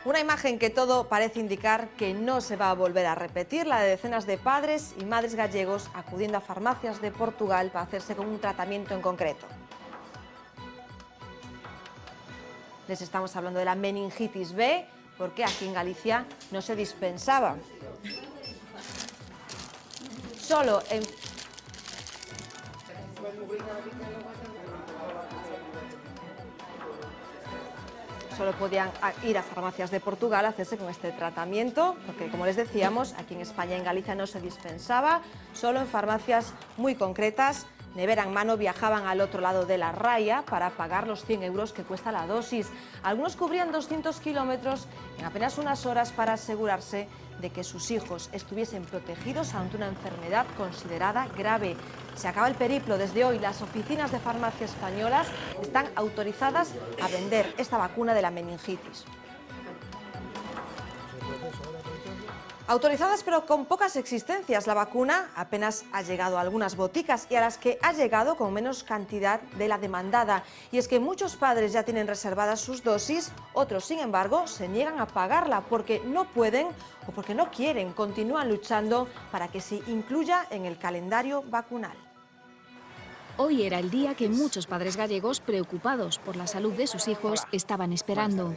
Una imagen que todo parece indicar que no se va a volver a repetir, la de decenas de padres y madres gallegos acudiendo a farmacias de Portugal para hacerse con un tratamiento en concreto. Les estamos hablando de la meningitis B, porque aquí en Galicia no se dispensaba. Solo podían ir a farmacias de Portugal a hacerse con este tratamiento, porque como les decíamos, aquí en España y en Galicia no se dispensaba, solo en farmacias muy concretas. Nevera en mano, viajaban al otro lado de la raya para pagar los 100 euros que cuesta la dosis. Algunos cubrían 200 kilómetros en apenas unas horas para asegurarse de que sus hijos estuviesen protegidos ante una enfermedad considerada grave. Se acaba el periplo. Desde hoy las oficinas de farmacia españolas están autorizadas a vender esta vacuna de la meningitis. Autorizadas pero con pocas existencias. La vacuna apenas ha llegado a algunas boticas y a las que ha llegado con menos cantidad de la demandada. Y es que muchos padres ya tienen reservadas sus dosis, otros sin embargo se niegan a pagarla porque no pueden o porque no quieren. Continúan luchando para que se incluya en el calendario vacunal. Hoy era el día que muchos padres gallegos, preocupados por la salud de sus hijos, estaban esperando.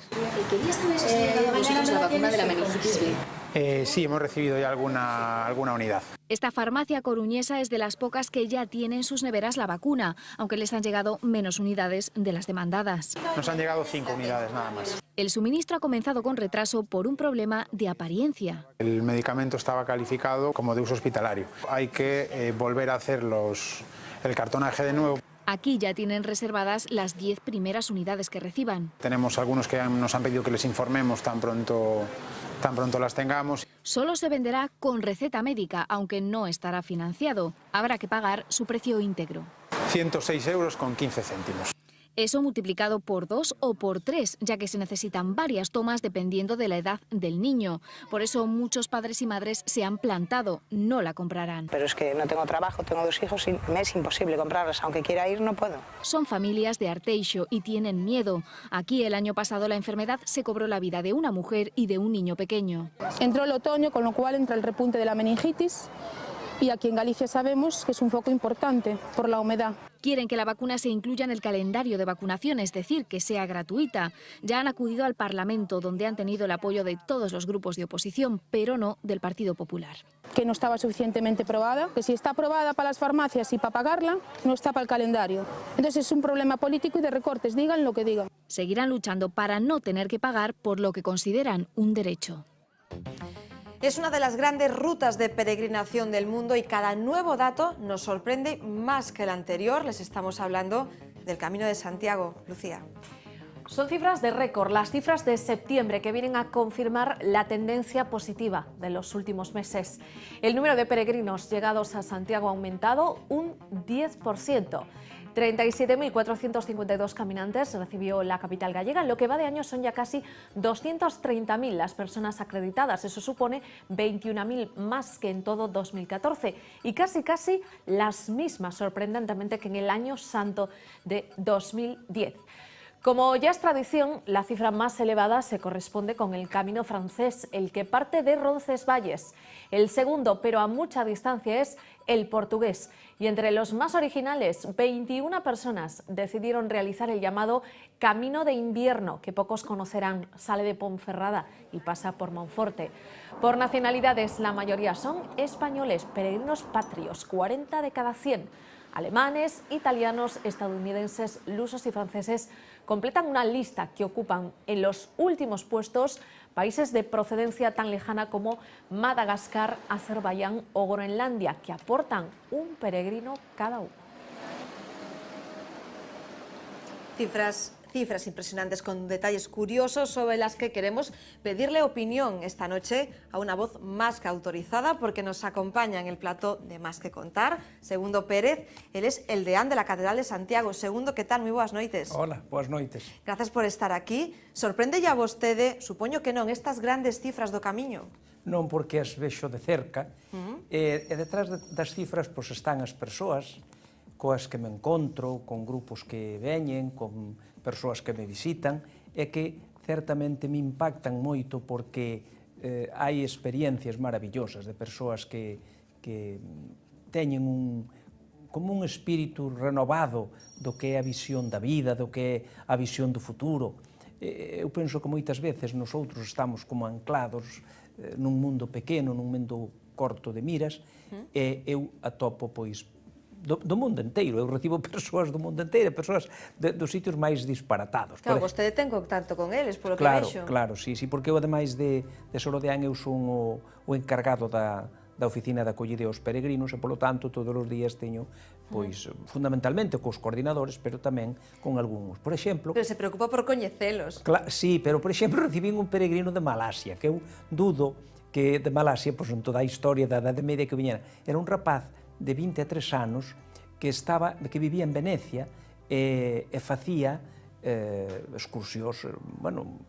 ¿Qué días habéis llegado vosotros la vacuna de la meningitis B? Sí, hemos recibido ya alguna unidad. Esta farmacia coruñesa es de las pocas que ya tiene en sus neveras la vacuna, aunque les han llegado menos unidades de las demandadas. Nos han llegado 5 unidades nada más. El suministro ha comenzado con retraso por un problema de apariencia. El medicamento estaba calificado como de uso hospitalario. Hay que volver a hacer el cartonaje de nuevo. Aquí ya tienen reservadas las 10 primeras unidades que reciban. Tenemos algunos que nos han pedido que les informemos tan pronto las tengamos. Solo se venderá con receta médica, aunque no estará financiado. Habrá que pagar su precio íntegro. 106 euros con 15 céntimos. Eso multiplicado por 2 o por 3, ya que se necesitan varias tomas dependiendo de la edad del niño. Por eso muchos padres y madres se han plantado, no la comprarán. Pero es que no tengo trabajo, tengo 2 hijos y me es imposible comprarlas. Aunque quiera ir, no puedo. Son familias de Arteixo y tienen miedo. Aquí el año pasado la enfermedad se cobró la vida de una mujer y de un niño pequeño. Entró el otoño, con lo cual entra el repunte de la meningitis. Y aquí en Galicia sabemos que es un foco importante por la humedad. Quieren que la vacuna se incluya en el calendario de vacunación, es decir, que sea gratuita. Ya han acudido al Parlamento, donde han tenido el apoyo de todos los grupos de oposición, pero no del Partido Popular. Que no estaba suficientemente probada, que si está aprobada para las farmacias y para pagarla, no está para el calendario. Entonces es un problema político y de recortes, digan lo que digan. Seguirán luchando para no tener que pagar por lo que consideran un derecho. Es una de las grandes rutas de peregrinación del mundo y cada nuevo dato nos sorprende más que el anterior. Les estamos hablando del Camino de Santiago. Lucía. Son cifras de récord, las cifras de septiembre que vienen a confirmar la tendencia positiva de los últimos meses. El número de peregrinos llegados a Santiago ha aumentado un 10%. 37.452 caminantes recibió la capital gallega. En lo que va de año son ya casi 230.000 las personas acreditadas. Eso supone 21.000 más que en todo 2014 y casi las mismas, sorprendentemente, que en el año santo de 2010. Como ya es tradición, la cifra más elevada se corresponde con el camino francés, el que parte de Roncesvalles. El segundo, pero a mucha distancia, es el portugués. Y entre los más originales, 21 personas decidieron realizar el llamado Camino de Invierno, que pocos conocerán. Sale de Ponferrada y pasa por Monforte. Por nacionalidades, la mayoría son españoles, peregrinos patrios, 40 de cada 100. Alemanes, italianos, estadounidenses, lusos y franceses completan una lista que ocupan en los últimos puestos países de procedencia tan lejana como Madagascar, Azerbaiyán o Groenlandia, que aportan un peregrino cada uno. Cifras impresionantes con detalles curiosos sobre las que queremos pedirle opinión esta noche a una voz más que autorizada, porque nos acompaña en el plató de Más que Contar Segundo Pérez. Él es el deán de la Catedral de Santiago. Segundo, que tal? Moi boas noites. Hola, boas noites. Gracias por estar aquí. Sorprende ya vostede, supoño que non, estas grandes cifras do camiño? Non, porque as vexo de cerca, e detrás das cifras pois, están as persoas coas que me encontro, con grupos que veñen, con persoas que me visitan, e que certamente me impactan moito porque hai experiencias maravillosas de persoas que teñen como un espírito renovado do que é a visión da vida, do que é a visión do futuro. Eu penso que moitas veces nosotros estamos como anclados nun mundo pequeno, nun mundo corto de miras, e eu atopo, pois, do mundo inteiro. Eu recibo persoas do mundo inteiro, persoas dos sitios máis disparatados. Claro, vostede ten contacto con eles, polo que vexo. Claro, sí, porque eu, ademais de Sorodeán, eu son o encargado da oficina de acollida aos peregrinos e, polo tanto, todos os días teño, pois, fundamentalmente cos coordinadores, pero tamén con algúns. Por exemplo... Pero se preocupa por coñecelos. Sí, pero, por exemplo, recibín un peregrino de Malasia, que eu dudo que de Malasia, pois, en toda a historia da Edade Media que viñera, era un rapaz de 23 anos que vivía en Venecia e facía excursións,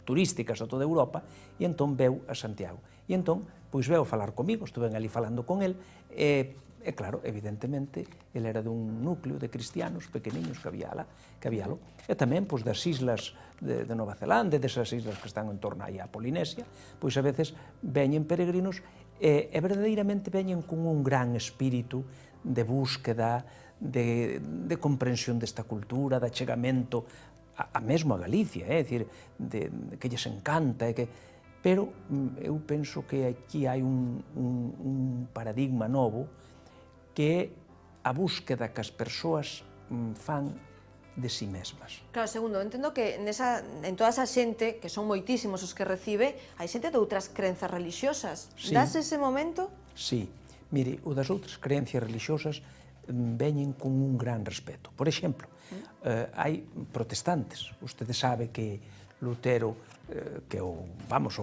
turísticas a toda Europa, e entón veu a Santiago. E entón, pois veu a falar comigo, estuve ali falando con el, e claro, evidentemente, ele era dun núcleo de cristianos pequeniños que había lo, e tamén, pois, das islas de Nova Zelanda, desas islas que están en torno aí a Polinesia, pois a veces veñen peregrinos e verdadeiramente veñen con un gran espírito de búsqueda, de comprensión desta cultura, de achegamento a mesmo a Galicia, é dicir, que lles encanta, pero eu penso que aquí hai un paradigma novo que é a búsqueda que as persoas fan de si mesmas. Claro, segundo, entendo que en toda esa xente, que son moitísimos os que recibe, hai xente de outras crenzas religiosas. Dás ese momento? Sí. Mire, o das outras creencias religiosas veñen con un gran respeto. Por exemplo, hai protestantes. Vostede sabe que Lutero, que é o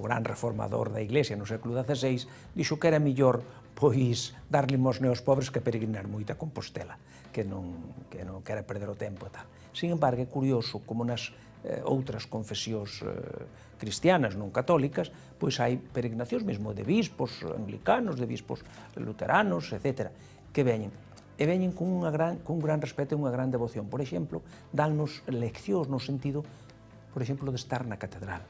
gran reformador da Iglesia no século XVI, dixo que era mellor, pois, dar limosna aos pobres que peregrinar moito a Compostela, que non quere perder o tempo e tal. Sin embargo, é curioso como nas outras confesións cristianas non católicas, pois hai peregrinacións mesmo de bispos anglicanos, de bispos luteranos, etc., que veñen. E veñen con un gran respeto e unha gran devoción. Por exemplo, dannos leccións no sentido, por exemplo, de estar na catedral.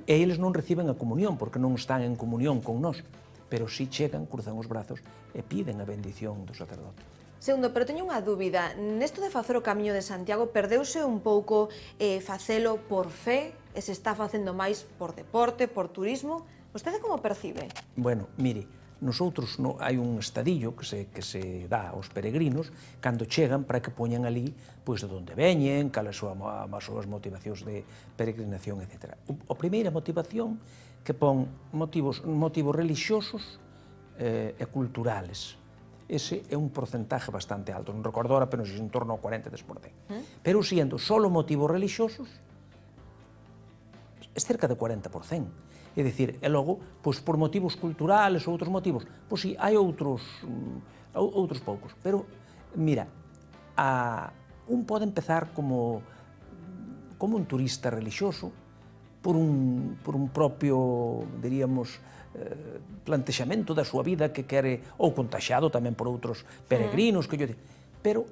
E eles non reciben a comunión, porque non están en comunión con nós, pero si chegan, cruzan os brazos e piden a bendición do sacerdote. Segundo, pero teño unha dúbida. Nesto de facer o Camiño de Santiago, perdeuse un pouco facelo por fe e se está facendo máis por deporte, por turismo? Vostede como percibe? Bueno, mire, nosotros hai un estadillo que se dá aos peregrinos cando chegan para que poñan ali pois de onde veñen, cales son as súas motivacións de peregrinación, etc. A primeira motivación que pon motivos relixiosos e culturales. Ese é un porcentaje bastante alto, non recordo ahora, pero en torno ao 40%. Pero siendo solo motivos relixiosos, é cerca de 40%. É dicir, e logo, pois, por motivos culturales ou outros motivos, pois si, hai outros poucos. Pero, mira, un pode empezar como un turista relixioso, por un propio, diríamos, plantexamento da súa vida que quere, ou contaxado tamén por outros peregrinos, que yo digo. Pero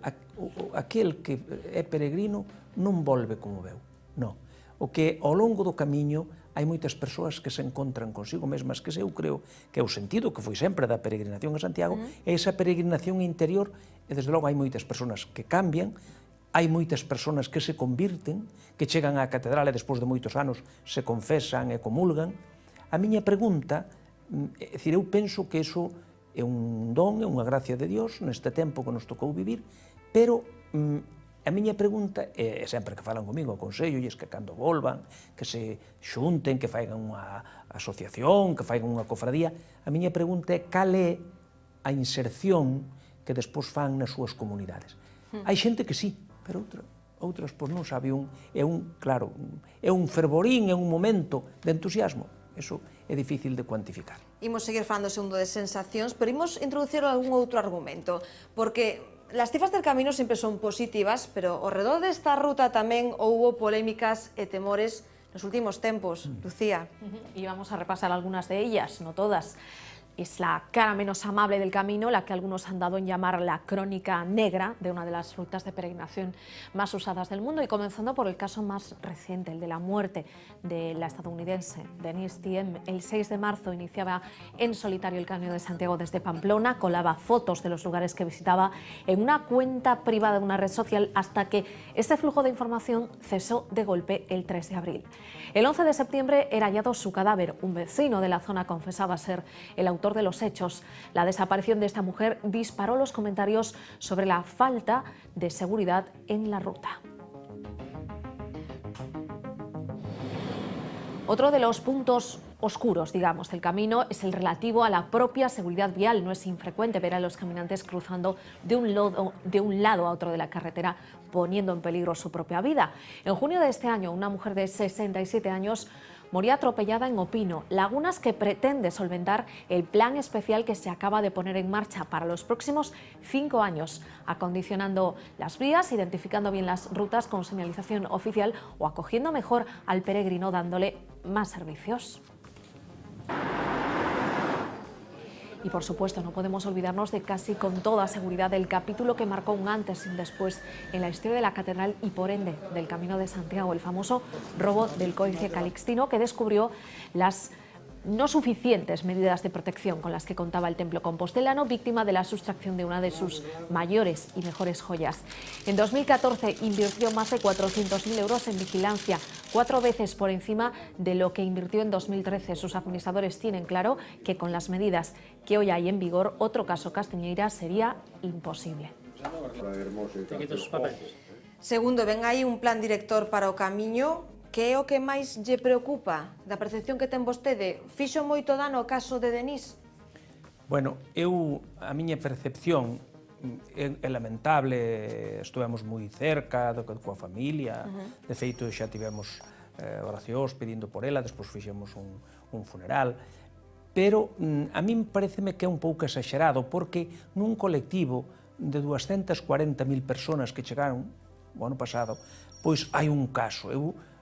aquel que é peregrino non volve como veu, non. O que ao longo do camiño hai moitas persoas que se encontran consigo mesmas, que eu creo que é o sentido que foi sempre da peregrinación a Santiago, é esa peregrinación interior, e desde logo hai moitas persoas que cambian, hai moitas persoas que se convirten, que chegan á catedral e despois de moitos anos se confesan e comulgan. A miña pregunta, é dicir, eu penso que iso é un don, é unha gracia de Dios neste tempo que nos tocou vivir, pero a miña pregunta, é sempre que falan comigo, aconsello, e que cando volvan, que se xunten, que faigan unha asociación, que faigan unha cofradía, a miña pregunta é cal é a inserción que despois fan nas súas comunidades. Hai xente que sí, pero outras pois non sabe, claro, é un fervorín, é un momento de entusiasmo. Eso é difícil de cuantificar. Imos seguir falando segundo de sensacións, pero imos introducir algún outro argumento, porque las cifras del camino sempre son positivas, pero ao redor desta ruta tamén houbo polémicas e temores nos últimos tempos, Lucía. Y vamos a repasar algunas de ellas, no todas. Es la cara menos amable del camino, la que algunos han dado en llamar la crónica negra de una de las rutas de peregrinación más usadas del mundo, y comenzando por el caso más reciente, el de la muerte de la estadounidense Denise Diem. El 6 de marzo iniciaba en solitario el Camino de Santiago desde Pamplona, colaba fotos de los lugares que visitaba en una cuenta privada de una red social hasta que este flujo de información cesó de golpe el 3 de abril. El 11 de septiembre era hallado su cadáver. Un vecino de la zona confesaba ser el autor de los hechos. La desaparición de esta mujer disparó los comentarios sobre la falta de seguridad en la ruta. Otro de los puntos oscuros, digamos, del camino es el relativo a la propia seguridad vial. No es infrecuente ver a los caminantes cruzando de un lado a otro de la carretera, poniendo en peligro su propia vida. En junio de este año, una mujer de 67 años moría atropellada en Opino, Lagunas, que pretende solventar el plan especial que se acaba de poner en marcha para los próximos 5 años, acondicionando las vías, identificando bien las rutas con señalización oficial o acogiendo mejor al peregrino, dándole más servicios. Y por supuesto no podemos olvidarnos de casi con toda seguridad del capítulo que marcó un antes y un después en la historia de la catedral y por ende del Camino de Santiago, el famoso robo del Códice Calixtino, que descubrió las no suficientes medidas de protección con las que contaba el templo compostelano, víctima de la sustracción de una de sus mayores y mejores joyas. En 2014 invirtió más de 400.000 euros en vigilancia, 4 veces por encima de lo que invirtió en 2013. Sus administradores tienen claro que con las medidas que hoy hay en vigor, otro caso Castiñeira sería imposible. Segundo, ven aí un plan director para o camiño. Que é o que máis lle preocupa da percepción que ten vostede? Fixo moito dano o caso de Denise? Bueno, a miña percepción é lamentable, estivemos moi cerca coa familia, de feito xa tivemos oracións pedindo por ela, despois fixemos un funeral, pero a min pareceme que é un pouco exagerado, porque nun colectivo de 240.000 personas que chegaron o ano pasado, pois hai un caso,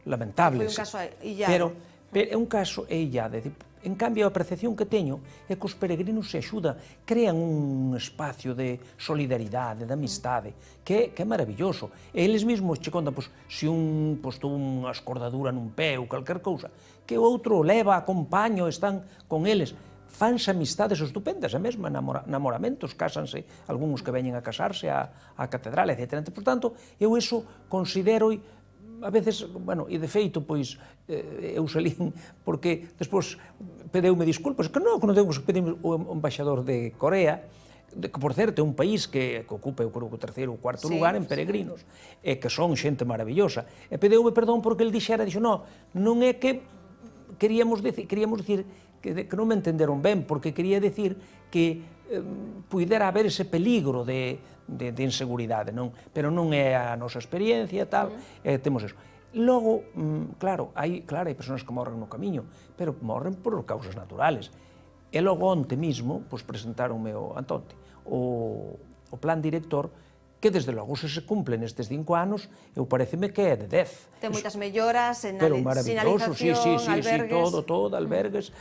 lamentable, foi un caso illado. Pero é un caso illado. En cambio, a percepción que teño é que os peregrinos se axudan, crean un espacio de solidaridade, de amistade, que é maravilloso. E eles mesmos che contan, se un postou unha escordadura nun pé ou calquer cousa, que o outro leva, acompaña, están con eles. Fanse amistades estupendas, a mesma namoramentos, cásanse, algúns que veñen a casarse á catedral, etc. Por tanto, eu iso considero a veces, bueno, e de feito, pois, eu salín, porque despois pedeume disculpas, que non tengo que pedir o embaixador de Corea, que, por certo, é un país que ocupa, eu creo, o terceiro ou cuarto lugar en peregrinos, e que son xente maravillosa, e pedeume perdón porque el dixera, non é que queríamos dicir que non me entenderon ben, porque quería dicir que puidera haber ese peligro de inseguridade, pero non é a nosa experiencia, tal, temos eso. Logo, claro, hai persoas que morren no camiño, pero morren por causas naturales. E logo, onte mismo, presentaronme o plan director, que desde logo se cumplen nestes 5 anos, eu pareceme que é de 10. Ten moitas melloras, sinalización, albergues... todo, albergues,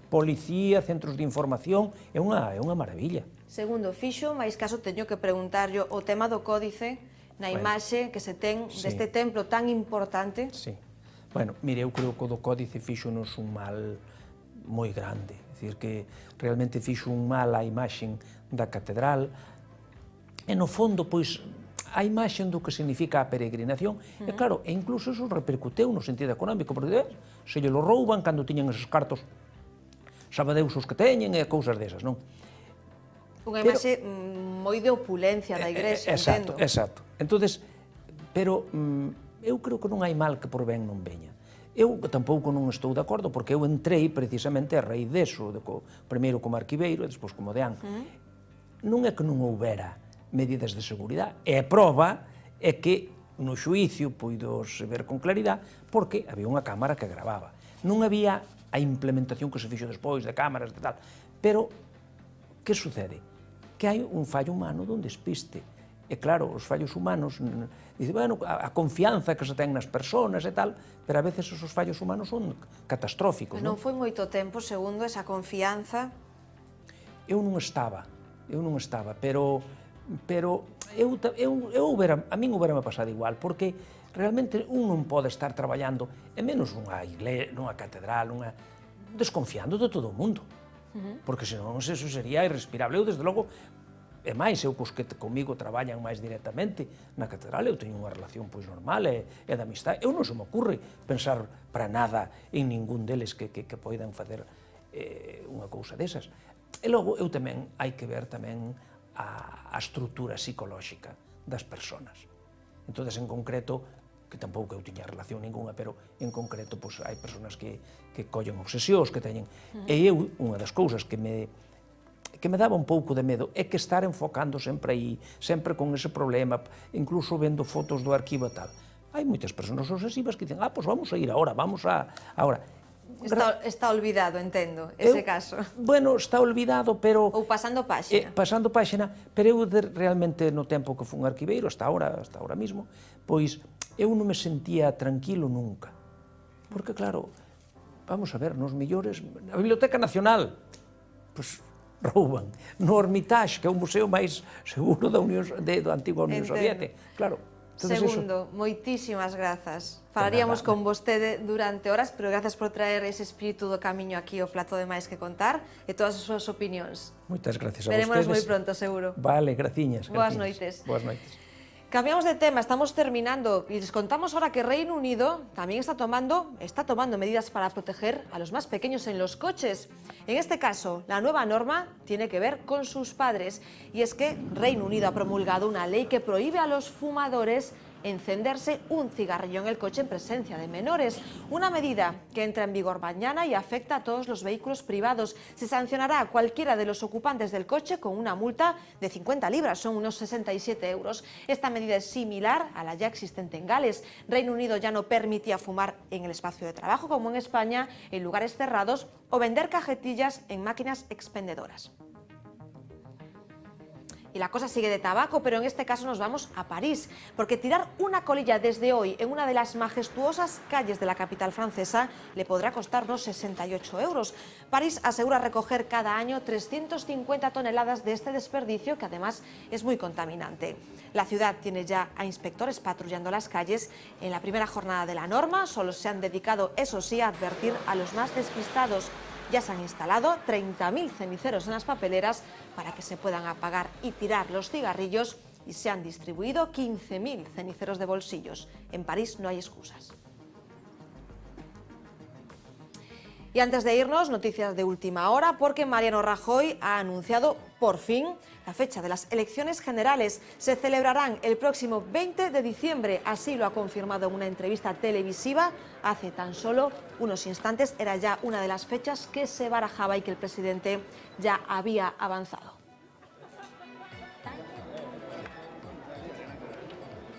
policía, centros de información, é unha maravilla. Segundo, fixo, máis caso teño que preguntarlle o tema do códice na imaxe que se ten deste templo tan importante. Sí. Bueno, mire, eu creo que o do códice fixonos un mal moi grande, é dicir, que realmente fixo un mal á imaxe da catedral. E no fondo, pois, a imaxe do que significa a peregrinación, e claro, e incluso eso repercuteu no sentido económico, porque se lle lo rouban cando tiñan esos cartos, sabadeus os que teñen e cousas desas, non? Unha imaxe moi de opulencia da igrexa, entendo. Exacto. Entonces, pero eu creo que non hai mal que por ben non veña. Eu tampouco non estou de acordo, porque eu entrei precisamente a raíz deso, primeiro como arquiveiro e despois como deán. Non é que non houbera medidas de seguridade, e a prova é que no xuicio puido se ver con claridade porque había unha cámara que gravaba. Non había a implementación que se fixo despois de cámaras e tal, pero que sucede? Que hai un fallo humano dun despiste. E claro, os fallos humanos, dice, bueno, a confianza que se ten nas persoas e tal, pero a veces esos fallos humanos son catastróficos. Non foi moito tempo, segundo, esa confianza. Eu non estaba, pero a min huberame pasado igual, porque realmente un non pode estar traballando, e menos nunha iglesia, nunha catedral, desconfiando de todo o mundo, porque senón eso sería irrespirable. Eu, desde logo, e máis, eu cos que comigo traballan máis directamente na catedral, eu teño unha relación pois normal e de amistade. Eu non se me ocurre pensar para nada en ningún deles que poidan facer unha cousa desas. E logo, eu tamén, hai que ver tamén a estrutura psicolóxica das persoas. Entón, en concreto, que tampouco eu tiña relación ninguna, pero en concreto, pois, hai persoas que collen obsesións, que teñen... E eu, unha das cousas que me daba un pouco de medo é que estar enfocando sempre aí, sempre con ese problema, incluso vendo fotos do arquivo e tal. Hai moitas persoas obsesivas que dicen, pois vamos a ir agora, vamos a... Agora, Está olvidado, entendo, ese caso. Bueno, está olvidado, pero... Ou pasando páxina. Pasando páxina, pero eu realmente no tempo que fui un arquiveiro, hasta ahora mismo, pois eu non me sentía tranquilo nunca. Porque, claro, vamos a ver, nos millores... A Biblioteca Nacional, pois rouban. No Hermitage, que é o museo máis seguro da antigua Unión Soviética. Claro. Segundo, moitísimas grazas. Falaríamos con vostede durante horas, pero grazas por traer ese espírito do camiño aquí ao plato de Máis que Contar e todas as súas opinións. Moitas gracias a vostedes. Verémonos moi pronto, seguro. Vale, graciñas. Boas noites. Boas noites. Cambiamos de tema, estamos terminando y les contamos ahora que Reino Unido también está tomando medidas para proteger a los más pequeños en los coches. En este caso, la nueva norma tiene que ver con sus padres y es que Reino Unido ha promulgado una ley que prohíbe a los fumadores encenderse un cigarrillo en el coche en presencia de menores. Una medida que entra en vigor mañana y afecta a todos los vehículos privados. Se sancionará a cualquiera de los ocupantes del coche con una multa de 50 libras, son unos 67 euros. Esta medida es similar a la ya existente en Gales. Reino Unido ya no permitía fumar en el espacio de trabajo, como en España, en lugares cerrados, o vender cajetillas en máquinas expendedoras. Y la cosa sigue de tabaco, pero en este caso nos vamos a París, porque tirar una colilla desde hoy en una de las majestuosas calles de la capital francesa le podrá costar unos 68 euros. París asegura recoger cada año 350 toneladas de este desperdicio, que además es muy contaminante. La ciudad tiene ya a inspectores patrullando las calles. En la primera jornada de la norma solo se han dedicado, eso sí, a advertir a los más despistados. Ya se han instalado 30.000 ceniceros en las papeleras para que se puedan apagar y tirar los cigarrillos y se han distribuido 15.000 ceniceros de bolsillos. En París no hay excusas. Y antes de irnos, noticias de última hora, porque Mariano Rajoy ha anunciado por fin la fecha de las elecciones generales. Se celebrarán el próximo 20 de diciembre, así lo ha confirmado en una entrevista televisiva hace tan solo unos instantes. Era ya una de las fechas que se barajaba y que el presidente ya había avanzado.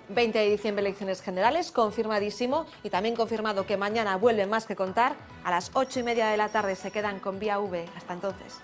20 de diciembre, elecciones generales, confirmadísimo, y también confirmado que mañana vuelve Más que Contar. A las 8:30 de la tarde se quedan con Vía V. Hasta entonces.